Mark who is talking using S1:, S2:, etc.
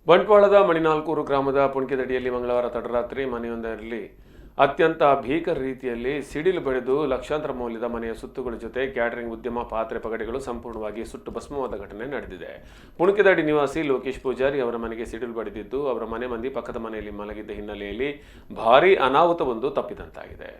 S1: ಬಂಟ್ವಾಳದ ಮಣಿನಾಲ್ಕೂರು ಗ್ರಾಮದ ಪುಣಕಿದಡಿಯಲ್ಲಿ ಮಂಗಳವಾರ ತಡರಾತ್ರಿ ಮನೆಯೊಂದರಲ್ಲಿ ಅತ್ಯಂತ ಭೀಕರ ರೀತಿಯಲ್ಲಿ ಸಿಡಿಲು ಬಡಿದು ಲಕ್ಷಾಂತರ ಮೌಲ್ಯದ ಮನೆಯ ಸುತ್ತುಗಳ ಜೊತೆ ಕ್ಯಾಟರಿಂಗ್ ಉದ್ಯಮ ಪಾತ್ರೆ ಪಗಡೆಗಳು ಸಂಪೂರ್ಣವಾಗಿ ಸುಟ್ಟು ಭಸ್ಮವಾದ ಘಟನೆ ನಡೆದಿದೆ. ಪುಣಕಿದಡಿ ನಿವಾಸಿ ಲೋಕೇಶ್ ಪೂಜಾರಿ ಅವರ ಮನೆಗೆ ಸಿಡಿಲು ಬಡಿದಿದ್ದು ಅವರ ಮನೆ ಮಂದಿ ಪಕ್ಕದ ಮನೆಯಲ್ಲಿ ಮಲಗಿದ್ದ ಹಿನ್ನೆಲೆಯಲ್ಲಿ ಭಾರೀ ಅನಾಹುತವೊಂದು ತಪ್ಪಿದಂತಾಗಿದೆ.